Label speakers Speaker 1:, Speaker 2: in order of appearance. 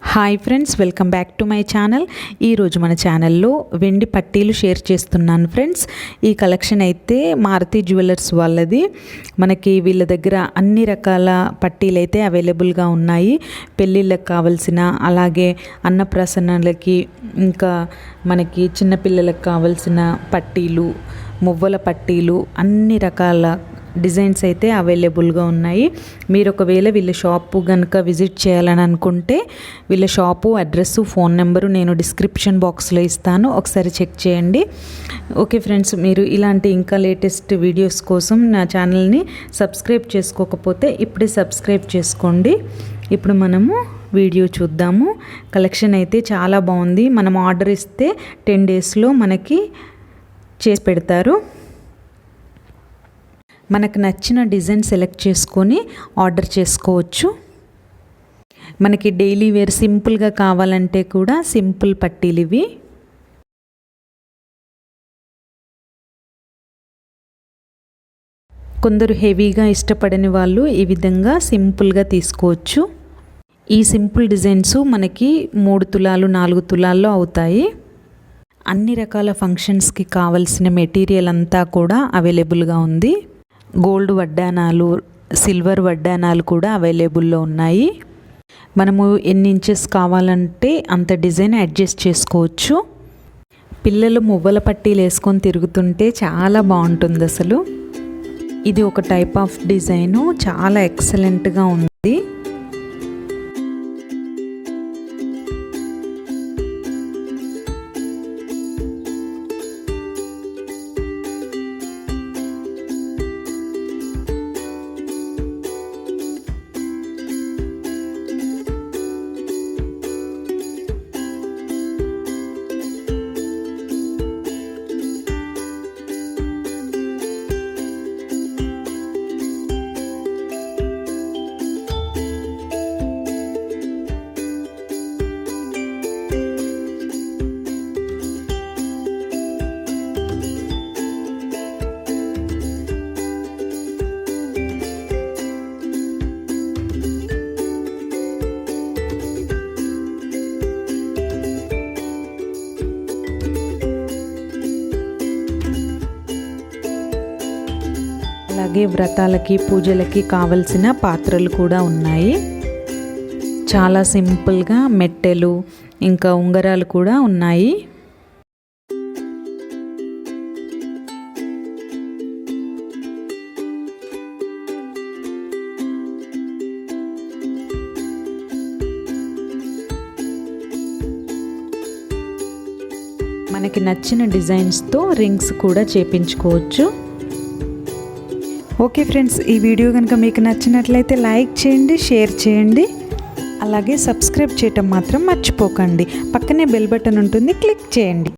Speaker 1: Hi friends, welcome back to my channel. ఈరోజు మన ఛానల్లో వెండి పట్టీలు షేర్ చేస్తున్నాను ఫ్రెండ్స్. ఈ కలెక్షన్ అయితే మారుతి జ్యువెలర్స్ వాళ్ళది. మనకి వీళ్ళ దగ్గర అన్ని రకాల పట్టీలు అయితే అవైలబుల్గా ఉన్నాయి. పెళ్ళిళ్ళకి కావాల్సిన, అలాగే అన్నప్రాసనలకి, ఇంకా మనకి చిన్నపిల్లలకు కావాల్సిన పట్టీలు, మువ్వల పట్టీలు, అన్ని రకాల డిజైన్స్ అయితే అవైలబుల్గా ఉన్నాయి. మీరు ఒకవేళ వీళ్ళ షాపు కనుక విజిట్ చేయాలని అనుకుంటే వీళ్ళ షాపు అడ్రస్సు, ఫోన్ నెంబరు నేను డిస్క్రిప్షన్ బాక్స్లో ఇస్తాను, ఒకసారి చెక్ చేయండి. ఓకే ఫ్రెండ్స్, మీరు ఇలాంటి ఇంకా లేటెస్ట్ వీడియోస్ కోసం నా ఛానల్ని సబ్స్క్రైబ్ చేసుకోకపోతే ఇప్పుడే సబ్స్క్రైబ్ చేసుకోండి. ఇప్పుడు మనము వీడియో చూద్దాము. కలెక్షన్ అయితే చాలా బాగుంది. మనం ఆర్డర్ ఇస్తే 10 డేస్లో మనకి చేసి పెడతారు. మనకు నచ్చిన డిజైన్ సెలెక్ట్ చేసుకొని ఆర్డర్ చేసుకోవచ్చు. మనకి డైలీ వేర్ సింపుల్గా కావాలంటే కూడా సింపుల్ పట్టీలు ఇవి. కొందరు హెవీగా ఇష్టపడని వాళ్ళు ఈ విధంగా సింపుల్గా తీసుకోవచ్చు. ఈ సింపుల్ డిజైన్స్ మనకి 3 తులాలు 4 తులాల్లో అవుతాయి. అన్ని రకాల ఫంక్షన్స్కి కావలసిన మెటీరియల్ అంతా కూడా అవైలబుల్గా ఉంది. గోల్డ్ వడ్డానాలు, సిల్వర్ వడ్డానాలు కూడా అవైలబుల్లో ఉన్నాయి. మనము ఎన్ని ఇంచెస్ కావాలంటే అంత డిజైన్ అడ్జస్ట్ చేసుకోవచ్చు. పిల్లలు మువ్వల పట్టీలు వేసుకొని తిరుగుతుంటే చాలా బాగుంటుంది అసలు. ఇది ఒక టైప్ ఆఫ్ డిజైను, చాలా ఎక్సలెంట్గా ఉంది. అలాగే వ్రతాలకి, పూజలకి కావలసిన పాత్రలు కూడా ఉన్నాయి. చాలా సింపుల్గా మెట్టెలు, ఇంకా ఉంగరాలు కూడా ఉన్నాయి. మనకి నచ్చిన డిజైన్స్తో రింగ్స్ కూడా చేపించుకోవచ్చు. ఓకే ఫ్రెండ్స్, ఈ వీడియో కనుక మీకు నచ్చినట్లయితే లైక్ చేయండి, షేర్ చేయండి, అలాగే సబ్స్క్రైబ్ చేయటం మాత్రం మర్చిపోకండి. పక్కనే బెల్ బటన్ ఉంటుంది, క్లిక్ చేయండి.